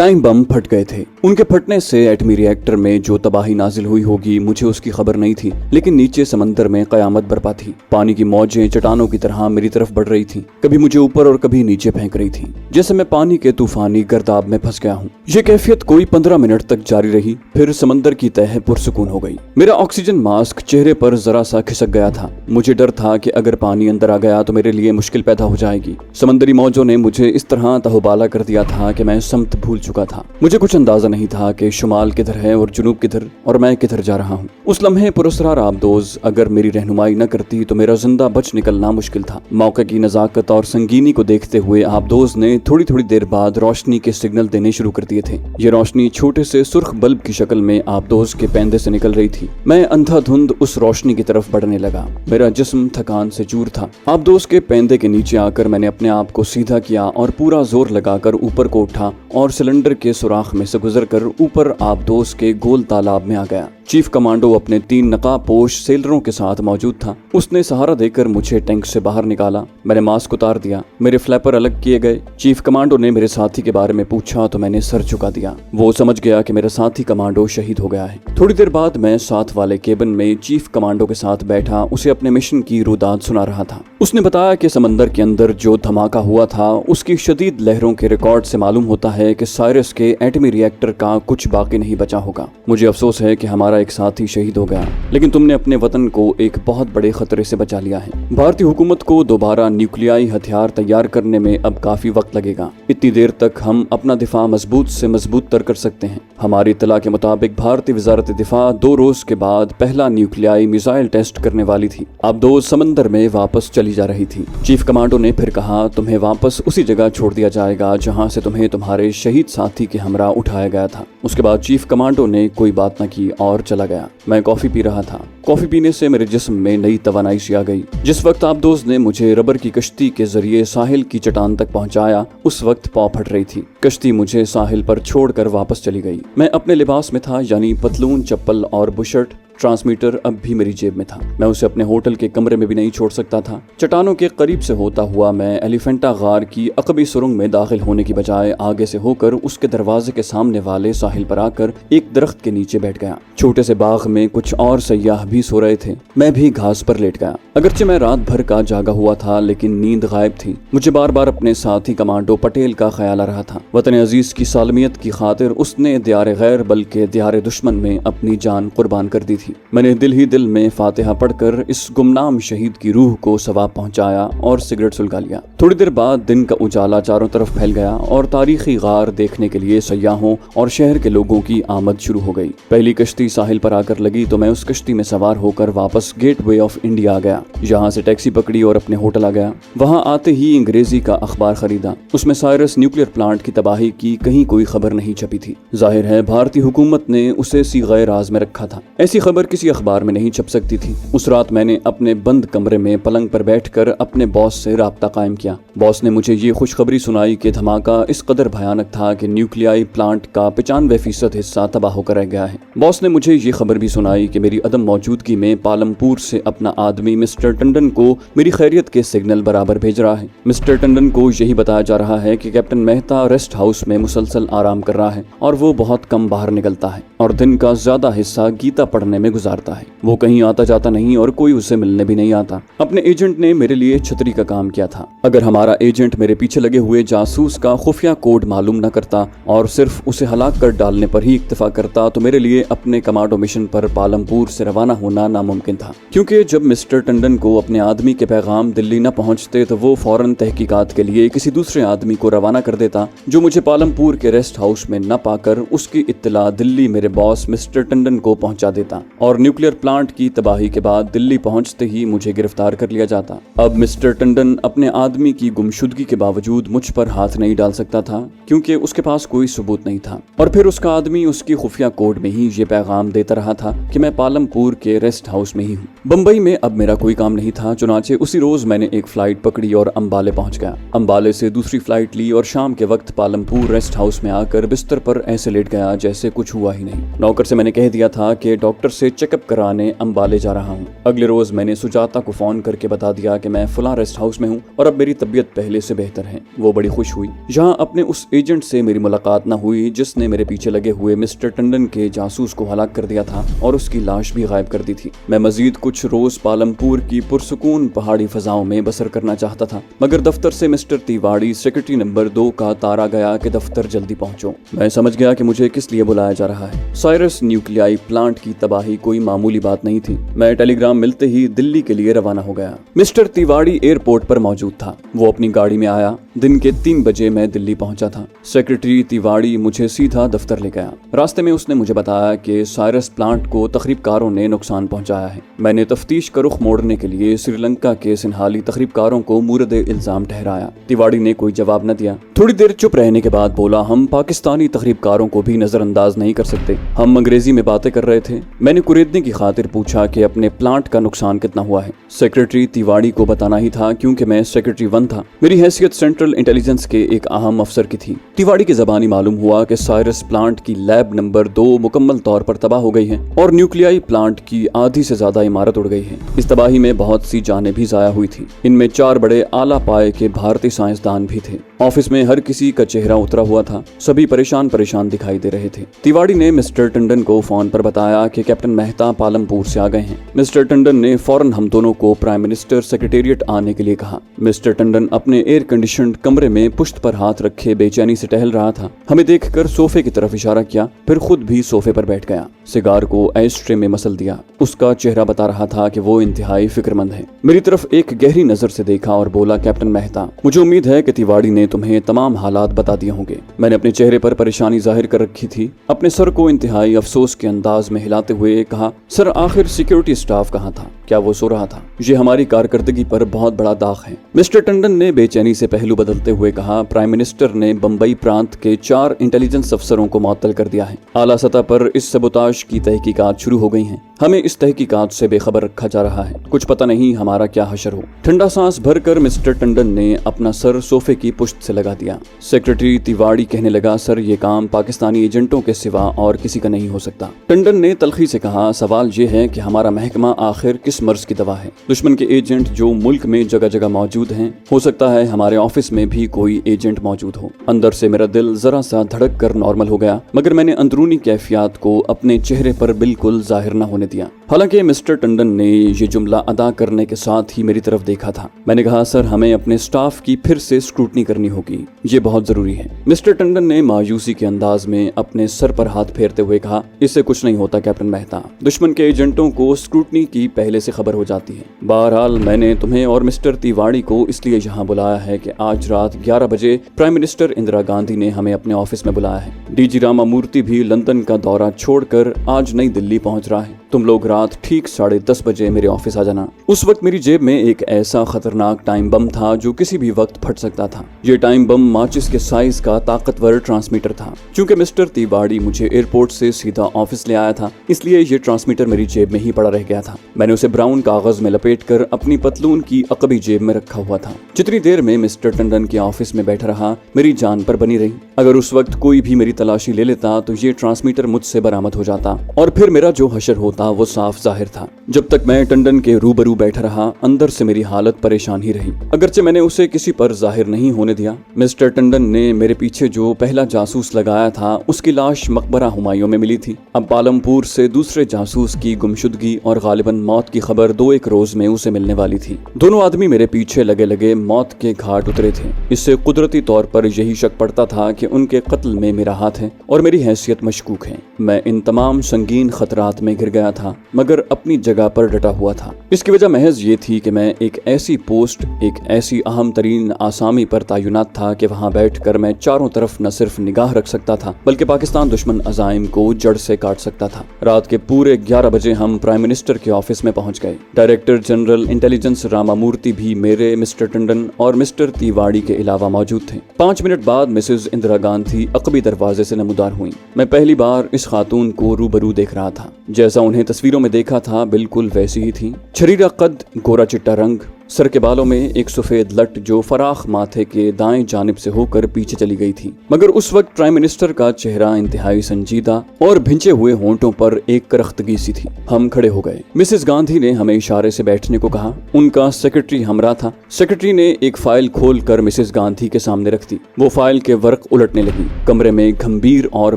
Time bomb फट गए थे। उनके फटने से एटमी रिएक्टर में जो तबाही नाजिल हुई होगी मुझे उसकी खबर नहीं थी, लेकिन नीचे समंदर में कयामत बरपा थी। पानी की मौजें चट्टानों की तरह मेरी तरफ बढ़ रही थीं, कभी मुझे ऊपर और कभी नीचे फेंक रही थीं, जैसे मैं पानी के तूफानी गर्दाब में फंस गया हूँ। ये कैफियत कोई 15 मिनट तक जारी रही, फिर समंदर की तह पुरसुकून हो गई। मेरा ऑक्सीजन मास्क चेहरे पर जरा सा खिसक गया था। मुझे डर था कि अगर पानी अंदर आ गया तो मेरे लिए मुश्किल पैदा हो जाएगी। समंदरी मौजों ने मुझे इस तरह तहोबाला कर दिया था कि मैं समत भूल चुका था। मुझे कुछ अंदाजा नहीं था कि शुमाल किधर है और जुनूब किधर, और मैं किधर जा रहा हूँ। उस लम्हे पुरस्कार आबदोज अगर मेरी रहनुमाई न करती तो मेरा जिंदा बच निकलना मुश्किल था। मौके की नजाकत और संगीनी को देखते हुए आबदोज ने थोड़ी थोड़ी देर बाद रोशनी के सिग्नल देने शुरू कर दिए थे। ये रोशनी छोटे से सुर्ख बल्ब की शक्ल में आबदोज के पैंदे से निकल रही थी। मैं अंधाधुंध उस रोशनी की तरफ बढ़ने लगा। मेरा जिस्म थकान से चूर था। आबदोज के पैंदे के नीचे आकर मैंने अपने आप को सीधा किया और पूरा जोर लगाकर ऊपर को उठा और सिलेंडर के सुराख में से गुजरकर ऊपर आबदोज के गोल तालाब में आ गया। चीफ कमांडो अपने 3 नकाबपोश सेलरों के साथ मौजूद था। उसने सहारा देकर मुझे टैंक से बाहर निकाला। मैंने मास्क उतार दिया, मेरे फ्लैपर अलग किए गए। चीफ कमांडो ने मेरे साथी के बारे में पूछा तो मैंने सर झुका दिया। वो समझ गया कि मेरा साथी कमांडो शहीद हो गया है। थोड़ी देर बाद मैं साथ वाले केबिन में चीफ कमांडो के साथ बैठा उसे अपने मिशन की रुदाद सुना रहा था। उसने बताया कि समंदर के अंदर जो धमाका हुआ था उसकी शदीद लहरों के रिकॉर्ड से मालूम होता है कि साइरस के एटमी रिएक्टर का कुछ बाकी नहीं बचा होगा। मुझे अफसोस है कि हमारा एक साथी शहीद हो गया, लेकिन तुमने अपने वतन को एक बहुत बड़े खतरे से बचा लिया है। भारतीय हुकूमत को दोबारा न्यूक्लियाई हथियार तैयार करने में अब काफी वक्त लगेगा। इतनी देर तक हम अपना दिफा मजबूत से मजबूत तर कर सकते हैं। हमारी इत्तला के मुताबिक भारतीय वजारत दिफा 2 रोज के बाद पहला न्यूक्लियाई मिसाइल टेस्ट करने वाली थी। आबदोज समंदर में वापस चली जा रही थी। चीफ कमांडो ने फिर कहा, तुम्हें वापस उसी जगह छोड़ दिया जाएगा जहां से तुम्हें तुम्हारे शहीद साथी के हमरा उठाया गया था। उसके बाद चीफ कमांडो ने कोई बात न की और चला गया। मैं कॉफी पी रहा था। कॉफी पीने से मेरे जिस्म में नई तवानाई सी आ गई। जिस वक्त आबदोज ने मुझे रबर की कश्ती के जरिए साहिल की चट्टान तक पहुंचाया, उस वक्त पौ फट रही थी। कश्ती मुझे साहिल पर छोड़कर वापस चली गई। मैं अपने लिबास में था, यानी पतलून, चप्पल और बुशर्ट। ट्रांसमीटर अब भी मेरी जेब में था। मैं उसे अपने होटल के कमरे में भी नहीं छोड़ सकता था। चट्टानों के करीब से होता हुआ मैं एलिफेंटा गार की अकबी सुरंग में दाखिल होने की बजाय आगे से होकर उसके दरवाजे के सामने वाले साहिल पर आकर एक दरख्त के नीचे बैठ गया। छोटे से बाग में कुछ और सयाह भी सो रहे थे। मैं भी घास पर लेट गया। अगरचे मैं रात भर का जागा हुआ था, लेकिन नींद गायब थी। मुझे बार बार अपने साथी कमांडो पटेल का ख्याल आ रहा था। वतन अजीज की सालमियत की खातिर उसने दियारे गैर बल्कि दियारे दुश्मन में अपनी जान कुर्बान कर दी थी। मैंने दिल ही दिल में फातिहा पढ़कर इस गुमनाम शहीद की रूह को सवाब पहुंचाया और सिगरेट सुलगा लिया। थोड़ी देर बाद दिन का उजाला चारों तरफ फैल गया और तारीखी गार देखने के लिए सयाहों और शहर के लोगों की आमद शुरू हो गई। पहली कश्ती साहिल पर आकर लगी तो मैं उस कश्ती में सवार होकर वापस गेटवे ऑफ इंडिया आ गया। यहाँ से टैक्सी पकड़ी और अपने होटल आ गया। वहाँ आते ही अंग्रेजी का अखबार खरीदा। उसमें साइरस न्यूक्लियर प्लांट की तबाही की कहीं कोई खबर नहीं छपी थी। जाहिर है भारतीय हुकूमत ने उसे सीग़े राज में रखा था। ऐसी खबर किसी अखबार में नहीं छप सकती थी। उस रात मैंने अपने बंद कमरे में पलंग पर बैठकर अपने बॉस से राब्ता कायम किया। बॉस ने मुझे ये खुशखबरी सुनाई कि धमाका इस कदर भयानक था कि न्यूक्लियाई प्लांट का 95% हिस्सा तबाह होकर रह गया है। बॉस ने मुझे ये खबर भी सुनाई कि मेरी अदम मौजूदगी में पालमपुर से अपना आदमी मिस्टर टंडन को मेरी खैरियत के सिग्नल बराबर भेज रहा है। मिस्टर टंडन को यही बताया जा रहा है कि कैप्टन मेहता रेस्ट हाउस में मुसलसल आराम कर रहा है और वो बहुत कम बाहर निकलता है और दिन का ज्यादा हिस्सा गीता पढ़ने में गुजारता है। वो कहीं आता जाता नहीं और कोई उसे मिलने भी नहीं आता। अपने एजेंट ने मेरे लिए छतरी का काम किया था। अगर हमारा एजेंट मेरे पीछे लगे हुए जासूस का खुफिया कोड मालूम न करता और सिर्फ उसे हलाक कर डालने पर ही इक्तफा करता तो मेरे लिए अपने कमांडो मिशन पर पालमपुर से रवाना होना नामुमकिन था। क्योंकि जब मिस्टर टंडन को अपने आदमी के पैगाम दिल्ली न पहुंचते तो वो फौरन तहकीकात के लिए किसी दूसरे आदमी को रवाना कर देता, जो मुझे पालमपुर के रेस्ट हाउस में न पाकर उसकी इत्तला दिल्ली मेरे बॉस मिस्टर टंडन को पहुंचा देता और न्यूक्लियर प्लांट की तबाही के बाद दिल्ली पहुंचते ही मुझे गिरफ्तार कर लिया जाता। अब मिस्टर टंडन अपने आदमी की गुमशुदगी के बावजूद मुझ पर हाथ नहीं डाल सकता था, क्योंकि उसके पास कोई सबूत नहीं था और फिर उसका आदमी उसकी खुफिया कोड में ही ये पैगाम देता रहा था कि मैं पालमपुर के रेस्ट हाउस में ही हूँ। बम्बई में अब मेरा कोई काम नहीं था, चुनाचे उसी रोज मैंने एक फ्लाइट पकड़ी और अंबाले पहुंच गया। अंबाले से दूसरी फ्लाइट ली और शाम के वक्त पालमपुर रेस्ट हाउस में आकर बिस्तर पर ऐसे लेट गया जैसे कुछ हुआ ही नहीं। नौकर से मैंने कह दिया था कि डॉक्टर से चेकअप कराने अंबाले जा रहा हूँ। अगले रोज मैंने सुजाता को फोन करके बता दिया कि मैं फलां रेस्ट हाउस में हूँ और अब मेरी तबीयत पहले से बेहतर है। वो बड़ी खुश हुई। जहाँ अपने उस एजेंट से मेरी मुलाकात न हुई जिसने मेरे पीछे लगे हुए मिस्टर टंडन के जासूस को हलाक कर दिया था और उसकी लाश भी गायब कर दी थी। मैं मजीद कुछ रोज पालमपुर की पुरसुकून पहाड़ी फजाओं में बसर करना चाहता था, मगर दफ्तर से मिस्टर तिवाड़ी सेक्रेटरी नंबर 2 का तारा गया कि दफ्तर जल्दी पहुंचो। मैं समझ गया कि मुझे किस लिए बुलाया जा रहा है। साइरस न्यूक्लियाई प्लांट की तबाही कोई मामूली बात नहीं थी। मैं टेलीग्राम मिलते ही दिल्ली के लिए रवाना हो गया। मिस्टर तिवाड़ी एयरपोर्ट पर मौजूद था। वो अपनी गाड़ी में आया। दिन के 3 बजे मैं दिल्ली पहुंचा था। सेक्रेटरी तिवाड़ी मुझे सीधा दफ्तर ले गया। रास्ते में उसने मुझे बताया कि साइरस प्लांट को तखरीबकारों ने नुकसान पहुंचाया है। मैंने तफ्तीश का रुख मोड़ने के लिए श्रीलंका के सिन्हाली तखरीबकारों को मुरद इल्जाम ठहराया। तिवाड़ी ने कोई जवाब न दिया। थोड़ी देर चुप रहने के बाद बोला, हम पाकिस्तानी तखरीबकारों को भी नजरअंदाज नहीं कर सकते। हम अंग्रेजी में बातें कर रहे थे। मैंने कुरेदने की खातिर पूछा कि अपने प्लांट का नुकसान कितना हुआ है। सेक्रेटरी तिवाड़ी को बताना ही था क्योंकि मैं सेक्रेटरी 1 था। मेरी हैसियत सेंट्रल इंटेलिजेंस के एक अहम अफसर की थी। तिवाड़ी की ज़बानी मालूम हुआ कि साइरस प्लांट की लैब नंबर 2 मुकम्मल तौर पर तबाह हो गई है और न्यूक्लियाई प्लांट की आधी से ज्यादा इमारत उड़ गई है। इस तबाही में बहुत सी जानें भी जाया हुई थी। इनमें 4 बड़े आला पाए के भारतीय साइंसदान भी थे। ऑफिस में हर किसी का चेहरा उतरा हुआ था। सभी परेशान परेशान दिखाई दे रहे थे। तिवाड़ी ने मिस्टर टंडन को फोन पर बताया कि कैप्टन मेहता पालमपुर से आ गए हैं। मिस्टर टंडन ने फौरन हम दोनों को प्राइम मिनिस्टर सेक्रेटेरिएट आने के लिए कहा। मिस्टर टंडन अपने एयर कंडीशनड कमरे में पुश्त पर हाथ रखे बेचैनी से टहल रहा था। हमें देखकर सोफे की तरफ इशारा किया, फिर खुद भी सोफे पर बैठ गया। सिगार को एस्ट्रे में मसल दिया। उसका चेहरा बता रहा था कि वो इंतहाई फिक्रमंद है। मेरी तरफ एक गहरी नजर से देखा और बोला, कैप्टन मेहता, मुझे उम्मीद है कि तिवाड़ी ने तुम्हें तमाम हालात बता दिए होंगे। मैंने अपने चेहरे पर परेशानी जाहिर कर रखी थी। अपने सर को इंतहाई अफसोस के अंदाज में हिलाते हुए कहा, सर आखिर सिक्योरिटी स्टाफ कहाँ था? क्या वो सो रहा था? ये हमारी कारकर्दगी पर बहुत बड़ा दाग है। मिस्टर टंडन ने बेचैनी से पहलू बदलते हुए कहा, प्राइम मिनिस्टर ने बम्बई प्रांत के 4 इंटेलिजेंस अफसरों को मुअत्तल कर दिया है। आला सतह पर इस सबोताश की तहकीकात शुरू हो गई हैं। हमें इस तहकीकात से बेखबर रखा जा रहा है। कुछ पता नहीं हमारा क्या हशर हो। ठंडा सांस भरकर मिस्टर टंडन ने अपना सर सोफे की पुश्त से लगा दिया। सेक्रेटरी तिवाड़ी कहने लगा, सर ये काम पाकिस्तानी एजेंटों के सिवा और किसी का नहीं हो सकता। टंडन ने तलखी से कहा, सवाल ये है कि हमारा महकमा आखिर किस मर्ज की दवा है? दुश्मन के एजेंट जो मुल्क में जगह जगह मौजूद हैं, हो सकता है हमारे ऑफिस में भी कोई एजेंट मौजूद हो। अंदर से मेरा दिल जरा सा धड़क कर नॉर्मल हो गया, मगर मैंने अंदरूनी कैफियत को अपने चेहरे पर बिल्कुल जाहिर न होने दिया। हालांकि मिस्टर टंडन ने ये जुमला अदा करने के साथ ही मेरी तरफ देखा था। मैंने कहा, सर हमें अपने स्टाफ की फिर से स्क्रूटनी करनी होगी, ये बहुत जरूरी है। मिस्टर टंडन ने मायूसी के अंदाज में अपने सर पर हाथ फेरते हुए कहा, इससे कुछ नहीं होता कैप्टन मेहता। दुश्मन के एजेंटों को स्क्रूटनी की पहले से खबर हो जाती है। बहरहाल मैंने तुम्हें और मिस्टर तिवाड़ी को इसलिए यहाँ बुलाया है कि आज रात 11 बजे प्राइम मिनिस्टर इंदिरा गांधी ने हमें अपने ऑफिस में बुलाया है। डीजी रामामूर्ति भी लंदन का दौरा छोड़कर आज नई दिल्ली पहुंच रहा है। तुम लोग रात ठीक 10:30 बजे मेरे ऑफिस आ जाना। उस वक्त मेरी जेब में एक ऐसा खतरनाक टाइम बम था जो किसी भी वक्त फट सकता था। ये टाइम बम माचिस के साइज का ताकतवर ट्रांसमीटर था। चूंकि मिस्टर तिवाड़ी मुझे एयरपोर्ट से सीधा ऑफिस ले आया था, इसलिए ये ट्रांसमीटर मेरी जेब में ही पड़ा रह गया था। मैंने उसे ब्राउन कागज में लपेटकर अपनी पतलून की अकबी जेब में रखा हुआ था। जितनी देर में मिस्टर टंडन के ऑफिस में बैठा रहा, मेरी जान पर बनी रही। अगर उस वक्त कोई भी मेरी तलाशी ले लेता तो ये ट्रांसमीटर मुझसे बरामद हो जाता और फिर मेरा जो हशर होता वो साफ जाहिर था। जब तक मैं टंडन के रूबरू बैठा रहा, अंदर से मेरी हालत परेशान ही रही, अगरचे मैंने उसे किसी पर जाहिर नहीं होने दिया। मिस्टर टंडन ने मेरे पीछे जो पहला जासूस लगाया था, उसकी लाश मकबरा हुमायूं में मिली थी। अब पालमपुर से दूसरे जासूस की गुमशुदगी और गालिबन मौत की खबर 2-1 रोज में उसे मिलने वाली थी। दोनों आदमी मेरे पीछे लगे लगे मौत के घाट उतरे थे। इससे कुदरती तौर पर यही शक पड़ता था कि उनके कत्ल में मेरा हाथ है और मेरी हैसियत मशकूक है। मैं इन तमाम संगीन खतरात में घिर गया था, मगर अपनी जगह पर डटा हुआ था। इसकी वजह महज ये थी कि मैं एक ऐसी पोस्ट, एक ऐसी अहम तरीन आसामी पर तैनात था कि वहाँ बैठकर मैं चारों तरफ न सिर्फ निगाह रख सकता था, बल्कि पाकिस्तान दुश्मन अजाइम को जड़ से काट सकता था। रात के पूरे 11 बजे हम प्राइम मिनिस्टर के ऑफिस में पहुंच गए। डायरेक्टर जनरल इंटेलिजेंस रामामूर्ति भी मेरे, मिस्टर टंडन और मिस्टर तिवाड़ी के अलावा मौजूद थे। 5 मिनट बाद मिसेज इंदिरा गांधी अकबी दरवाजे से नमूदार हुई। मैं पहली बार इस खातून को रूबरू देख रहा था। जैसा उन्हें तस्वीरों में देखा था, बिल्कुल वैसी ही थी। शरीरा कद, गोरा चिट्टा रंग, सर के बालों में एक सफेद लट जो फराख माथे के दाएं जानिब से होकर पीछे चली गई थी, मगर उस वक्त प्राइम मिनिस्टर का चेहरा इंतहाई संजीदा और भिंचे हुए होंठों पर एक करख्तगी सी थी। हम खड़े हो गए। मिसेस गांधी ने हमें इशारे से बैठने को कहा। उनका सेक्रेटरी हमरा था। सेक्रेटरी ने एक फाइल खोलकर मिसेस गांधी के सामने रख दी। वो फाइल के वर्क उलटने लगी। कमरे में गंभीर और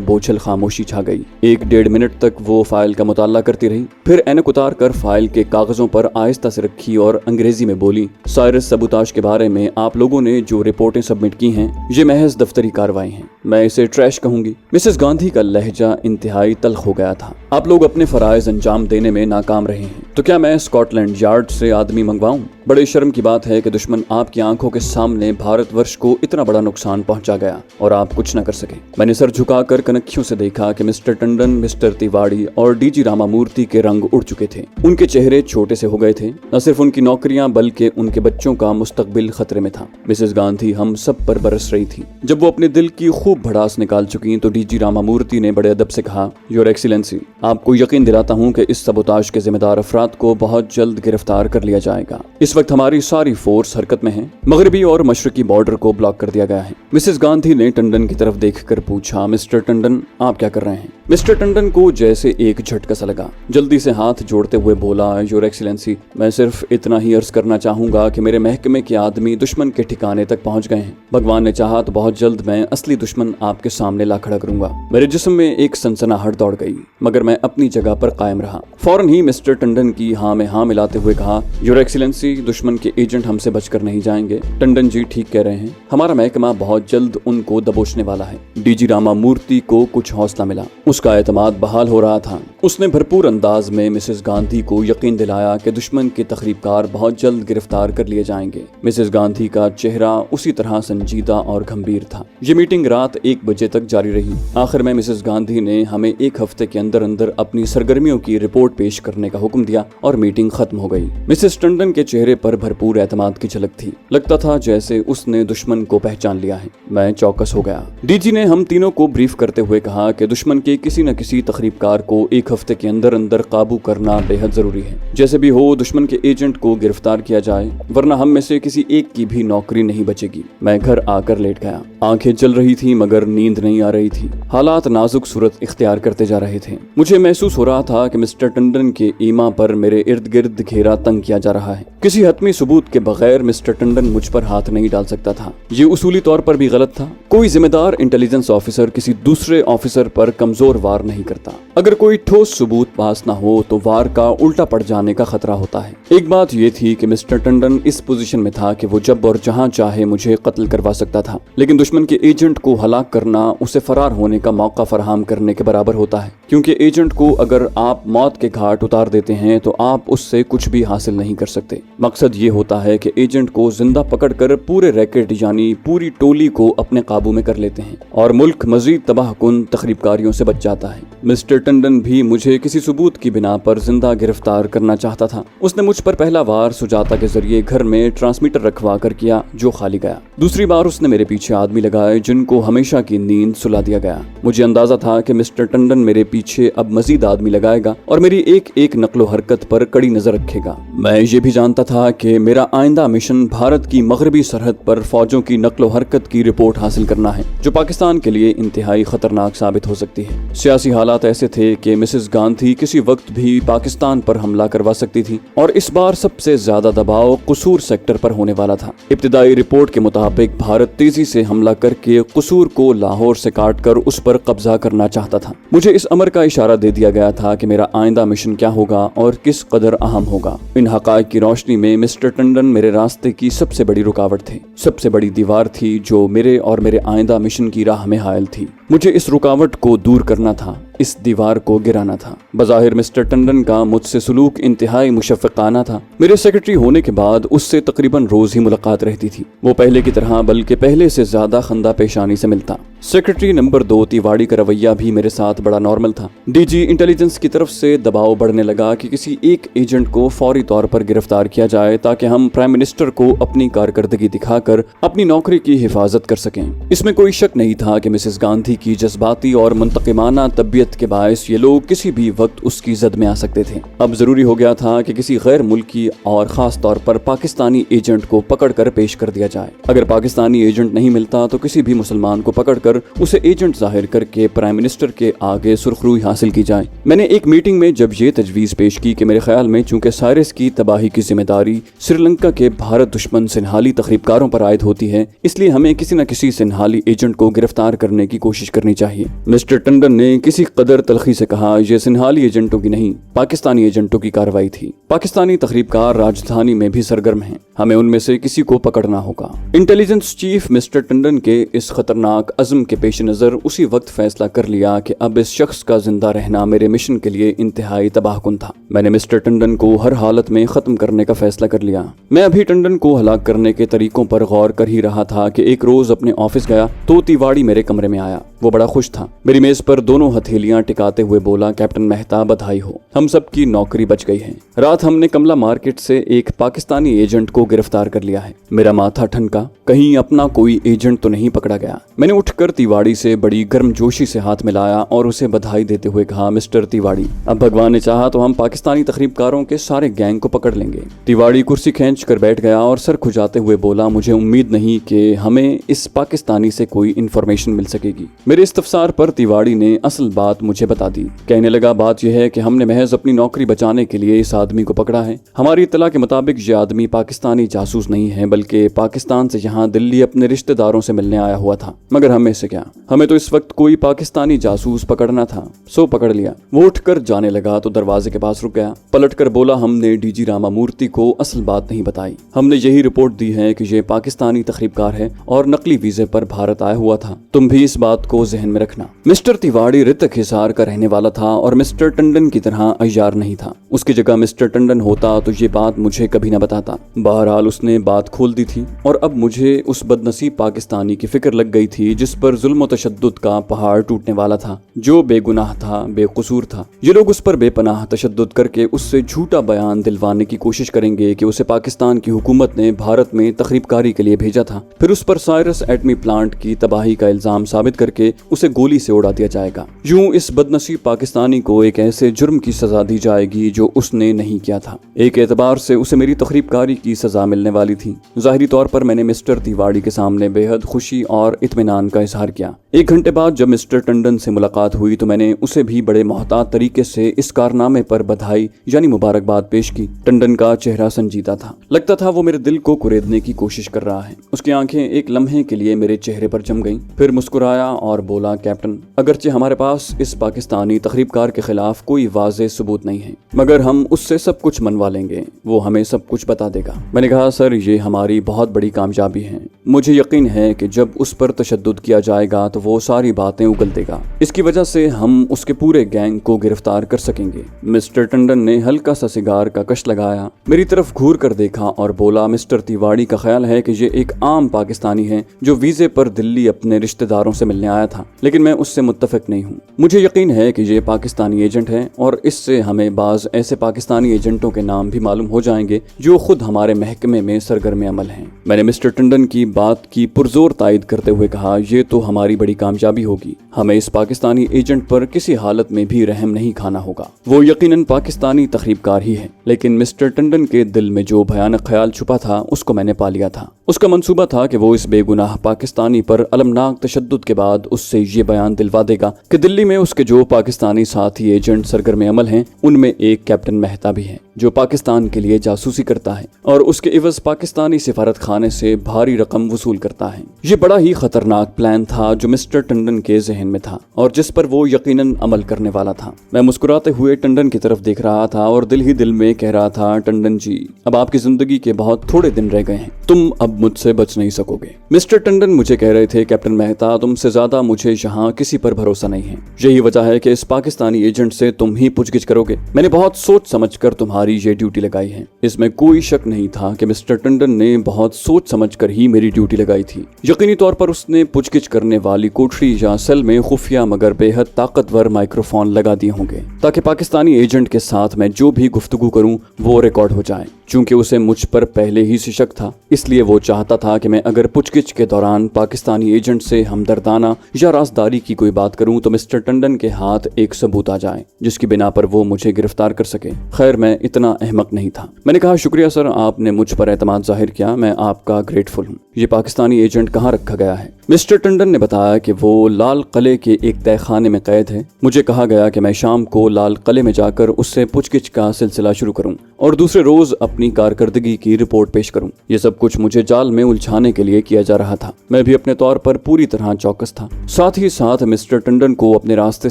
बोझल खामोशी छा गई। 1-1.5 मिनट तक वो फाइल का मुताला करती रही, फिर ऐनक उतार कर फाइल के कागजों पर आहिस्ता से रखी और अंग्रेजी में बोली, साइरस सबूताज के बारे में आप लोगों ने जो रिपोर्टें सबमिट की हैं, ये महज दफ्तरी कार्रवाई हैं। मैं इसे ट्रैश कहूंगी। मिसेस गांधी का लहजा इंतहाई तल्ख हो गया था। आप लोग अपने फराइज अंजाम देने में नाकाम रहे हैं, तो क्या मैं स्कॉटलैंड यार्ड से आदमी मंगवाऊं? बड़े शर्म की बात है कि दुश्मन आपकी आंखों के सामने भारतवर्ष को इतना बड़ा नुकसान पहुंचा गया और आप कुछ न कर सके। मैंने सर झुकाकर कनखियों से देखा कि मिस्टर टंडन, मिस्टर तिवाड़ी और डीजी रामामूर्ति के रंग उड़ चुके थे। उनके चेहरे छोटे से हो गए थे। न सिर्फ उनकी नौकरियां बल्कि उनके बच्चों का मुस्तकबिल खतरे में था। मिसेस गांधी हम सब पर बरस रही थी। जब वो अपने दिल की खूब भड़ास निकाल चुकी तो डीजी रामामूर्ति ने बड़े अदब से कहा, योर एक्सीलेंसी, आपको यकीन दिलाता हूँ कि इस सबोताज के जिम्मेदार अफराद को बहुत जल्द गिरफ्तार कर लिया जाएगा। इस वक्त हमारी सारी फोर्स हरकत में है। मगरबी और मशरकी बॉर्डर को ब्लॉक कर दिया गया है। मिसेस गांधी ने टंडन की तरफ देखकर पूछा, मिस्टर टंडन, आप क्या कर रहे हैं? मिस्टर टंडन को जैसे एक झटका सा लगा। जल्दी से हाथ जोड़ते हुए बोला, योर एक्सीलेंसी, मैं सिर्फ इतना ही अर्ज करना चाहूंगा कि मेरे महकमे के आदमी दुश्मन के ठिकाने तक पहुंच गए हैं। भगवान ने चाहा तो बहुत जल्द मैं असली दुश्मन आपके सामने ला खड़ा करूंगा। मेरे जिस्म में एक सनसनाहट दौड़ गई, मगर मैं अपनी जगह पर कायम रहा। फौरन ही मिस्टर टंडन की हाँ में हाँ मिलाते हुए कहा, योर एक्सीलेंसी, दुश्मन के एजेंट हमसे बचकर नहीं जाएंगे। टंडन जी ठीक कह रहे हैं। हमारा महकमा बहुत जल्द उनको दबोचने वाला है। डीजी रामामूर्ति को कुछ हौसला मिला। उसका एतमाद बहाल हो रहा था। उसने भरपूर अंदाज में मिसेस गांधी को यकीन दिलाया कि दुश्मन के तखरीबकार बहुत जल्द गिरफ्तार कर लिए जाएंगे। मिसेस गांधी का चेहरा उसी तरह संजीदा और गंभीर था। ये मीटिंग रात 1 बजे तक जारी रही। आखिर में मिसेस गांधी ने हमें 1 हफ्ते के अंदर अंदर अपनी सरगर्मियों की रिपोर्ट पेश करने का हुक्म दिया और मीटिंग खत्म हो गई। मिसेस टंडन के चेहरे पर भरपूर एतमाद की झलक थी। लगता था जैसे उसने दुश्मन को पहचान लिया है। मैं चौकस हो गया। डीजी ने हम तीनों को ब्रीफ करते हुए कहा कि दुश्मन के किसी न किसी तखरीबकार को 1 हफ्ते के अंदर अंदर काबू करना बेहद जरूरी है। जैसे भी हो दुश्मन के एजेंट को गिरफ्तार किया जाए, वरना हम में से किसी एक की भी नौकरी नहीं बचेगी। मैं घर आकर लेट गया। आंखें जल रही थी मगर नींद नहीं आ रही थी। हालात नाजुक सूरत इख्तियार करते जा रहे थे। मुझे महसूस हो रहा था कि मिस्टर टंडन के ईमा पर मेरे इर्द गिर्द घेरा तंग किया जा रहा है। किसी हतमी सबूत के बगैर मिस्टर टंडन मुझ पर हाथ नहीं डाल सकता था। ये उसूली तौर पर भी गलत था। कोई जिम्मेदार इंटेलिजेंस ऑफिसर किसी दूसरे ऑफिसर पर कमजोर वार नहीं करता। अगर कोई ठोस सबूत पास न हो तो वार का उल्टा पड़ जाने का खतरा होता है। एक बात यह थी कि मिस्टर टंडन इस पोजीशन में था कि वो जब और जहां चाहे मुझे कत्ल करवा सकता था, लेकिन दुश्मन के एजेंट को हलाक करना उसे फरार होने का मौका फराहम करने के बराबर होता है, क्योंकि एजेंट को अगर आप मौत के घाट उतार देते हैं तो आप उससे कुछ भी हासिल नहीं कर सकते। मकसद ये होता है कि एजेंट को जिंदा पकड़कर पूरे रैकेट यानी पूरी टोली को अपने काबू में कर लेते हैं और मुल्क मजीद तबाहकुन तखरीबकारियों से बच जाता है। मिस्टर टंडन भी मुझे किसी सबूत की बिना पर जिंदा गिरफ्तार करना चाहता था। उसने मुझ पर पहला वार सुजाता के जरिए घर में ट्रांसमीटर रखवा कर किया, जो खाली गया। दूसरी बार उसने मेरे पीछे आदमी लगाए जिनको हमेशा की नींद सुला दिया गया। मुझे अंदाजा था कि मिस्टर टंडन मेरे पीछे अब मजीद आदमी लगाएगा और मेरी एक एक नकलो हरकत पर कड़ी नजर रखेगा। मैं ये भी जानता था कि मेरा आइंदा मिशन भारत की मगरबी सरहद पर फौजों की नकलो हरकत की रिपोर्ट हासिल करना है, जो पाकिस्तान के लिए इंतहाई खतरनाक साबित हो सकती है। सियासी हालात ऐसे थे कि मिसेस गांधी किसी वक्त भी पाकिस्तान पर हमला करवा सकती थी और इस बार सबसे ज्यादा दबाव कसूर सेक्टर पर होने वाला था। इब्तिदाई रिपोर्ट के मुताबिक भारत तेजी से हमला करके कसूर को लाहौर से काट कर उस पर कब्जा करना चाहता था। मुझे इस अमर का इशारा दे दिया गया था कि मेरा आइंदा मिशन क्या होगा और किस कदर अहम होगा। इन हकायक की रोशनी में मिस्टर टंडन मेरे रास्ते की सबसे बड़ी रुकावट थे, सबसे बड़ी दीवार थी जो मेरे और मेरे आइंदा मिशन की राह में हायल थी। मुझे इस रुकावट को दूर करना था, इस दीवार को गिराना था। बज़ाहिर मिस्टर टंडन का मुझसे सुलूक इंतहाई मुशफ़्क़ाना था। मेरे सेक्रेटरी होने के बाद उससे तकरीबन रोज ही मुलाकात रहती थी। वो पहले की तरह बल्कि पहले से ज्यादा खंदा पेशानी से मिलता। सेक्रेटरी नंबर 2 तिवाड़ी का रवैया भी मेरे साथ बड़ा नॉर्मल था। डीजी इंटेलिजेंस की तरफ से दबाव बढ़ने लगा कि किसी एक एजेंट को फौरी तौर पर गिरफ्तार किया जाए ताकि हम प्राइम मिनिस्टर को अपनी कारकर्दगी दिखाकर अपनी नौकरी की हिफाजत कर सकें। इसमें कोई शक नहीं था कि मिसेस गांधी तबाही की जज्बाती और मुंतकिमाना तबीयत के बायस ये लोग किसी भी वक्त उसकी जद में आ सकते थे। अब जरूरी हो गया था कि किसी गैर मुल्की और खास तौर पर पाकिस्तानी एजेंट को पकड़ कर पेश कर दिया जाए। अगर पाकिस्तानी एजेंट नहीं मिलता तो किसी भी मुसलमान को पकड़ कर उसे एजेंट जाहिर करके प्राइम मिनिस्टर के आगे सुर्खरुई हासिल की जाए। मैंने एक मीटिंग में जब ये तजवीज़ पेश की कि मेरे ख्याल में चूंकि साइरस की तबाही की जिम्मेदारी श्रीलंका के भारत दुश्मन सिन्हाली तखरीबकारों पर आयद होती है, इसलिए हमें किसी न किसी सिन्हाली एजेंट को गिरफ्तार करने की कोशिश करनी चाहिए। मिस्टर टंडन ने किसी कदर तलखी से कहा, यह सिन्हाली एजेंटों की नहीं, पाकिस्तानी एजेंटों की कार्रवाई थी। पाकिस्तानी तखरीबकार राजधानी में भी सरगर्म हैं, हमें उनमें से किसी को पकड़ना होगा। इंटेलिजेंस चीफ मिस्टर टंडन के इस खतरनाक अज़्म के पेश नज़र उसी वक्त फैसला कर लिया कि अब इस शख्स का जिंदा रहना मेरे मिशन के लिए इंतहाई तबाहकुन था। मैंने मिस्टर टंडन को हर हालत में खत्म करने का फैसला कर लिया। मैं अभी टंडन को हलाक करने के तरीकों पर गौर कर ही रहा था कि एक रोज अपने ऑफिस गया तो तिवाड़ी मेरे कमरे में आया। वो बड़ा खुश था। मेरी मेज पर दोनों हथेलियां टिकाते हुए बोला, कैप्टन मेहता बधाई हो, हम सब की नौकरी बच गई है। रात हमने कमला मार्केट से एक पाकिस्तानी एजेंट को गिरफ्तार कर लिया है। मेरा माथा ठनका, कहीं अपना कोई एजेंट तो नहीं पकड़ा गया। मैंने उठकर तिवाड़ी से बड़ी गर्मजोशी से हाथ मिलाया और उसे बधाई देते हुए कहा, मिस्टर तिवाड़ी, अब भगवान ने चाहा तो हम पाकिस्तानी तखरीबकारों के सारे गैंग को पकड़ लेंगे। तिवाड़ी कुर्सी खींच कर बैठ गया और सर खुजाते हुए बोला, मुझे उम्मीद नहीं कि हमें इस पाकिस्तानी से कोई इन्फॉर्मेशन मिल सकेगी। मेरे इस्तफसार पर तिवाड़ी ने असल बात मुझे बता दी। कहने लगा, बात यह है कि हमने महज अपनी नौकरी बचाने के लिए इस आदमी को पकड़ा है। हमारी इत्तला के मुताबिक ये आदमी पाकिस्तानी जासूस नहीं है, बल्कि पाकिस्तान से यहाँ दिल्ली अपने रिश्तेदारों से मिलने आया हुआ था। मगर हमें से क्या, हमें तो इस वक्त कोई पाकिस्तानी जासूस पकड़ना था, सो पकड़ लिया। वो उठकर जाने लगा तो दरवाजे के पास रुक गया। पलट कर बोला, हमने डीजी रामामूर्ति को असल बात नहीं बताई। हमने यही रिपोर्ट दी है कि ये पाकिस्तानी तखरीबकार है और नकली वीजे पर भारत आया हुआ था। तुम भी इस बात को जहन में रखना। मिस्टर तिवाड़ी रितक हिसार का रहने वाला था और मिस्टर टंडन की तरह अय्यार नहीं था। उसकी जगह मिस्टर टंडन होता तो ये बात मुझे कभी न बताता। बहरहाल उसने बात खोल दी थी और अब मुझे उस बदनसीब पाकिस्तानी की फिक्र लग गई थी जिस पर जुल्म और तशद्दुद का पहाड़ टूटने वाला था, जो बेगुनाह था, बेकसूर था। ये लोग उस पर बेपनाह तशद्दुद करके उससे झूठा बयान दिलवाने की कोशिश करेंगे कि उसे पाकिस्तान की हुकूमत ने भारत में तखरीबकारी के लिए भेजा था। फिर उस पर साइरस एटमी प्लांट की तबाही का इल्जाम साबित करके उसे गोली से उड़ा दिया जाएगा। यूं इस बदनसीब पाकिस्तानी को एक ऐसे जुर्म की सजा दी जाएगी जो उसने नहीं किया था। एक एतबार से उसे मेरी तखरीबकारी की सजा मिलने वाली थी। ज़ाहिरी तौर पर मैंने मिस्टर तिवाड़ी के सामने बेहद खुशी और इत्मीनान का इजहार किया। एक घंटे बाद जब मिस्टर टंडन से मुलाकात हुई तो मैंने उसे भी बड़े मोहतात तरीके से इस कारनामे पर बधाई यानी मुबारकबाद पेश की। टंडन का चेहरा संजीदा था। लगता था वो मेरे दिल को कुरेदने की कोशिश कर रहा है। उसकी आंखें एक लम्हे के लिए मेरे चेहरे पर जम गईं, फिर मुस्कुराया और बोला, कैप्टन, अगरचे हमारे पास इस पाकिस्तानी तखरीबकार के खिलाफ कोई वाज़ेह सबूत नहीं है, मगर हम उससे सब कुछ मनवा लेंगे। वो हमें सब कुछ बता देगा। मैंने कहा, सर, ये हमारी बहुत बड़ी कामयाबी है। मुझे यकीन है कि जब उस पर तशद्दुद किया जाएगा तो वो सारी बातें उगल देगा। इसकी वजह से हम उसके पूरे गैंग को गिरफ्तार कर सकेंगे। मिस्टर टंडन ने हल्का सा सिगार का कश लगाया, मेरी तरफ घूर कर देखा और बोला, मिस्टर तिवाड़ी का ख्याल है कि ये एक आम पाकिस्तानी है जो वीजे पर दिल्ली अपने रिश्तेदारों से मिलने आया था, लेकिन मैं उससे मुत्तफिक नहीं हूँ। मुझे यकीन है कि ये पाकिस्तानी एजेंट है और इससे हमें बाज ऐसे पाकिस्तानी एजेंटों के नाम भी मालूम हो जाएंगे जो खुद हमारे महकमे में सरगर्म अमल हैं। मैंने मिस्टर टंडन की बात की पुरजोर तायद करते हुए कहा, ये तो हमारी बड़ी कामयाबी होगी। हमें इस पाकिस्तानी एजेंट पर किसी हालत में भी रहम नहीं खाना होगा। वो यकीनन पाकिस्तानी तखरीबकार ही है, लेकिन मिस्टर टंडन के दिल में जो भयानक ख्याल छुपा था उसको मैंने पा लिया था। उसका मंसूबा था कि वो इस बेगुनाह पाकिस्तानी पर अलमनाक तशद्दुद के बाद उससे ये बयान दिलवा देगा कि दिल्ली में उसके जो पाकिस्तानी साथी एजेंट सरगर्म अमल हैं उनमें एक कैप्टन मेहता भी है जो पाकिस्तान के लिए जासूसी करता है और उसके इवज पाकिस्तानी सिफारत खाने से भारी रकम वसूल करता है। ये बड़ा ही खतरनाक प्लान था जो मिस्टर टंडन के जहन में था और जिस पर वो यकीनन अमल करने वाला था। मैं मुस्कुराते हुए टंडन की तरफ देख रहा था और दिल ही दिल में कह रहा था, टंडन जी, अब आपकी जिंदगी के बहुत थोड़े दिन रह गए हैं, तुम अब मुझसे बच नहीं सकोगे। मिस्टर टंडन मुझे कह रहे थे, कैप्टन मेहता, तुमसे ज्यादा मुझे यहाँ किसी पर भरोसा नहीं है। यही वजह है कि इस पाकिस्तानी एजेंट से तुम ही पूछगिछ करोगे। मैंने बहुत सोच समझ कर तुम्हारी ये ड्यूटी लगाई है। इसमें कोई शक नहीं था कि मिस्टर टंडन ने बहुत सोच समझ कर ही मेरी ड्यूटी लगाई थी। यकीनी तौर पर उसने पूछगिछ करने वाली कोठरी या सेल में खुफिया मगर बेहद ताकतवर माइक्रोफोन लगा दिए होंगे ताकि पाकिस्तानी एजेंट के साथ मैं जो भी गुफ्तगू करूं वो रिकॉर्ड हो जाए। चूंकि उसे मुझ पर पहले ही से शक था, इसलिए वो चाहता था कि मैं अगर पुछगिछ के दौरान पाकिस्तानी एजेंट से हमदर्दाना या राजदारी की कोई बात करूं तो मिस्टर टंडन के हाथ एक सबूत आ जाए जिसकी बिना पर वो मुझे गिरफ्तार कर सके। खैर, मैं इतना अहमक नहीं था। मैंने कहा, शुक्रिया सर, आपने मुझ पर एतमाद जाहिर किया, मैं आपका ग्रेटफुल हूँ। ये पाकिस्तानी एजेंट कहाँ रखा गया है? मिस्टर टंडन ने बताया कि वो लाल किले के एक तहखाने में कैद है। मुझे कहा गया कि मैं शाम को लाल किले में जाकर उससे पूछगिछ का सिलसिला शुरू करूं और दूसरे रोज अपनी कारकर्दगी की रिपोर्ट पेश करूं। यह सब कुछ मुझे जाल में उलझाने के लिए किया जा रहा था। मैं भी अपने तौर पर पूरी तरह चौकस था। साथ ही साथ मिस्टर टंडन को अपने रास्ते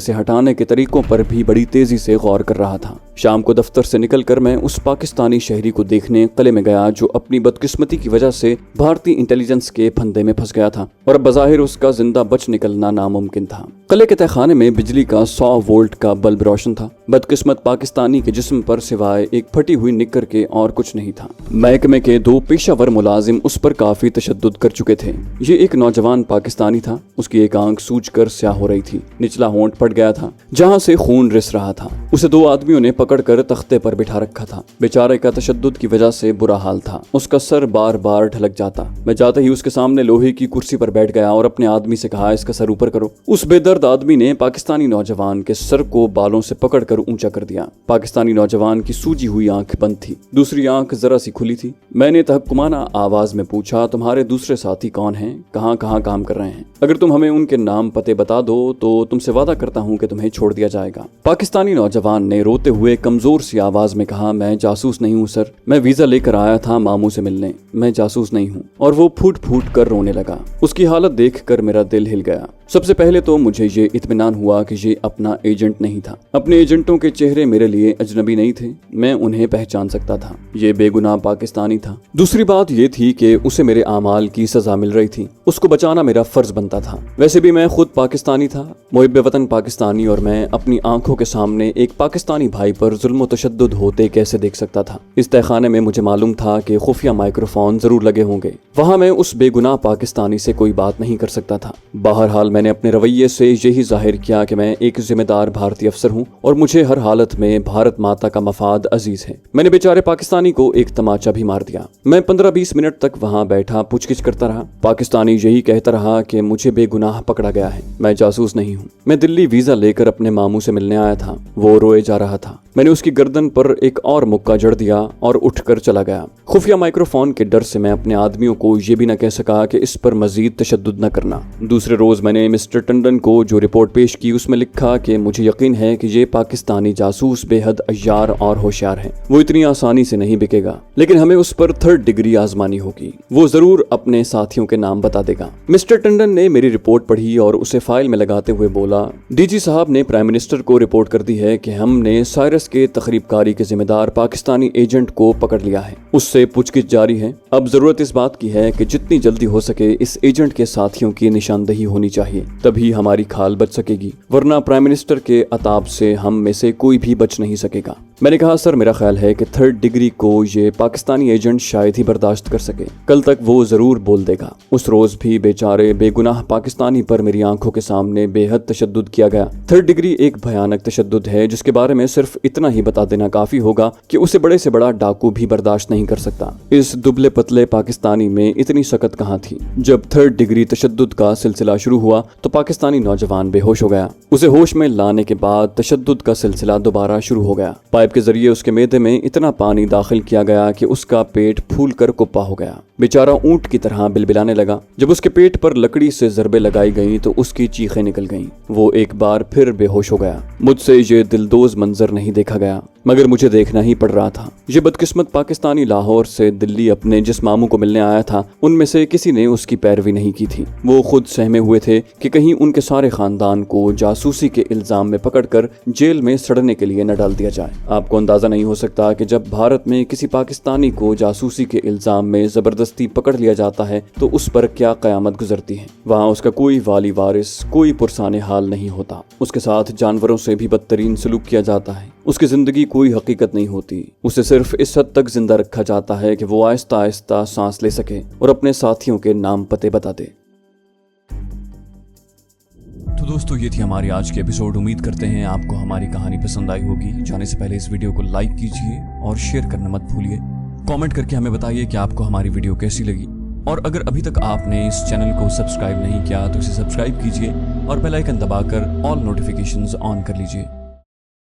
से हटाने के तरीकों पर भी बड़ी तेजी से गौर कर रहा था। शाम को दफ्तर से निकलकर मैं उस पाकिस्तानी शहरी को देखने किले में गया जो अपनी बदकिस्मती की वजह से भारतीय इंटेलिजेंस के फंदे में फंस गया था और अब बज़ाहिर उसका जिंदा बच निकलना नामुमकिन था। किले के तहखाने में बिजली का 100 वोल्ट का बल्ब रोशन था। बदकिस्मत पाकिस्तानी के जिस्म पर सिवाय एक फटी हुई निक्कर के और कुछ नहीं था। महकमे के 2 पेशावर मुलाजिम उस पर काफी तशद्दुद कर चुके थे। ये एक नौजवान पाकिस्तानी था। उसकी एक आंख सूजकर स्याह हो रही थी, निचला होंठ फट गया था जहाँ से खून रिस रहा था। उसे 2 आदमियों ने पकड़कर तख्ते पर बिठा रखा था। बेचारे का तशद्दुद की वजह से बुरा हाल था। उसका सर बार बार ढलक जाता। मैं जाते ही उसके सामने लोहे की कुर्सी पर बैठ गया और अपने आदमी से कहा, इसका सर ऊपर करो। उस बेदर्द आदमी ने पाकिस्तानी नौजवान के सर को बालों से पकड़कर ऊंचा कर दिया। पाकिस्तानी नौजवान की सूजी हुई आंख बंद थी, दूसरी आंख जरा सी खुली थी। मैंने तहक्कुमाना आवाज में पूछा, तुम्हारे दूसरे साथी कौन हैं? कहाँ कहाँ काम कर रहे हैं? अगर तुम हमें उनके नाम पते बता दो तो तुमसे वादा करता हूँ कि तुम्हें छोड़ दिया जाएगा। पाकिस्तानी नौजवान ने रोते हुए कमजोर सी आवाज में कहा, मैं जासूस नहीं हूँ सर, मैं वीजा लेकर आया था मामू से मिलने, मैं जासूस नहीं हूँ। और वो फूट फूट कर रोने लगा। उसकी हालत देखकर मेरा दिल हिल गया। सबसे पहले तो मुझे ये इत्मीनान हुआ कि ये अपना एजेंट नहीं था। अपने एजेंटों के चेहरे मेरे लिए अजनबी नहीं थे, मैं उन्हें पहचान सकता था। ये बेगुनाह पाकिस्तानी था। दूसरी बात ये थी कि उसे मेरे आमाल की सजा मिल रही थी। उसको बचाना मेरा फर्ज बनता था। वैसे भी मैं खुद पाकिस्तानी था, मुहिब्बे वतन पाकिस्तानी, और मैं अपनी आंखों के सामने एक पाकिस्तानी भाई पर जुल्म व तशद्दुद होते कैसे देख सकता था। इस तहखाने में मुझे मालूम था कि खुफिया माइक्रोफोन जरूर लगे होंगे। वहाँ मैं उस बेगुनाह पाकिस्तानी से कोई बात नहीं कर सकता था। बहरहाल मैंने अपने रवैये से यही जाहिर किया कि मैं एक जिम्मेदार भारतीय अफसर हूँ और मुझे हर हालत में भारत माता का मफाद अजीज है। मैंने बेचारे पाकिस्तानी को एक तमाचा भी मार दिया। मैं 15-20 मिनट तक वहाँ बैठा पूछगिछ करता रहा। पाकिस्तानी यही कहता रहा कि मुझे बेगुनाह पकड़ा गया है, मैं जासूस नहीं हूँ, मैं दिल्ली वीजा लेकर अपने मामू से मिलने आया था। वो रोए जा रहा था। मैंने उसकी गर्दन पर एक और मुक्का जड़ दिया और उठकर चला गया। खुफिया माइक्रोफोन के डर से मैं अपने आदमियों को ये भी न कह सका कि इस पर मजीद तशद्दुद न करना। दूसरे रोज मैंने मिस्टर टंडन को जो रिपोर्ट पेश की उसमें लिखा कि मुझे यकीन है कि ये पाकिस्तानी जासूस बेहद अय्यार और होशियार है। वो इतनी आसानी से नहीं बिकेगा, लेकिन हमें उस पर 3rd डिग्री आजमानी होगी। वो जरूर अपने साथियों के नाम बता देगा। मिस्टर टंडन ने मेरी रिपोर्ट पढ़ी और उसे फाइल में लगाते हुए बोला, डीजी साहब ने प्राइम मिनिस्टर को रिपोर्ट कर दी है कि हमने साइरस के तखरीबकारी के जिम्मेदार पाकिस्तानी एजेंट को पकड़ लिया है। उससे पूछगिछ जारी है। अब जरूरत इस बात की है कि जितनी जल्दी हो सके इस एजेंट के साथियों की निशानदही होनी चाहिए, तभी हमारी खाल बच सकेगी, वरना प्राइम मिनिस्टर के अताब से हम में से कोई भी बच नहीं सकेगा। मैंने कहा, सर मेरा ख्याल है कि 3rd डिग्री को ये पाकिस्तानी एजेंट शायद ही बर्दाश्त कर सके। कल तक वो जरूर बोल देगा। उस रोज भी बेचारे बेगुनाह पाकिस्तानी पर मेरी आंखों के सामने बेहद तशद्दुद किया गया। 3rd डिग्री एक भयानक तशद्दुद है जिसके बारे में सिर्फ इतना ही बता देना काफी होगा कि उसे बड़े से बड़ा डाकू भी बर्दाश्त नहीं कर सकता। इस दुबले पतले पाकिस्तानी में इतनी सकत कहाँ थी। जब 3rd डिग्री तशद्दुद का सिलसिला शुरू हुआ तो पाकिस्तानी नौजवान बेहोश हो गया। उसे होश में लाने के बाद तशद्दुद का सिलसिला दोबारा शुरू हो गया। पाइप के जरिए उसके मेदे में इतना पानी दाखिल किया गया कि उसका पेट फूलकर कुप्पा हो गया। बेचारा ऊंट की तरह बिलबिलाने लगा। जब उसके पेट पर लकड़ी से ज़रबे लगाई गईं तो उसकी चीखें निकल गईं। वो एक बार फिर बेहोश हो गया। मुझसे ये दिलदोज मंजर नहीं देखा गया, मगर मुझे देखना ही पड़ रहा था। ये बदकिस्मत पाकिस्तानी लाहौर से दिल्ली अपने जिस मामू को मिलने आया था, उनमें से किसी ने उसकी पैरवी नहीं की थी। वो खुद सहमे हुए थे कि कहीं उनके सारे खानदान को जासूसी के इल्जाम में पकड़कर जेल में सड़ने के लिए न डाल दिया जाए। आपको अंदाजा नहीं हो सकता कि जब भारत में किसी पाकिस्तानी को जासूसी के इल्जाम में जबरदस्ती पकड़ लिया जाता है तो उस पर क्या कयामत गुजरती है। वहाँ उसका कोई वाली वारिस, कोई पुरसाने हाल नहीं होता। उसके साथ जानवरों से भी बदतरीन सलूक किया जाता है। उसकी जिंदगी कोई हकीकत नहीं होती। उसे सिर्फ इस हद तक जिंदा रखा जाता है कि वो आहिस्ता आहिस्ता सांस ले सके और अपने साथियों के नाम पते बता दे। तो दोस्तों, ये थी हमारी आज की एपिसोड। उम्मीद करते हैं आपको हमारी कहानी पसंद आई होगी। जाने से पहले इस वीडियो को लाइक कीजिए और शेयर करना मत भूलिए। कमेंट करके हमें बताइए कि आपको हमारी वीडियो कैसी लगी। اور اگر ابھی تک آپ نے اس چینل کو سبسکرائب نہیں کیا تو اسے سبسکرائب کیجئے اور بیل آئیکن دبا کر آل نوٹیفیکیشنز آن کر لیجئے۔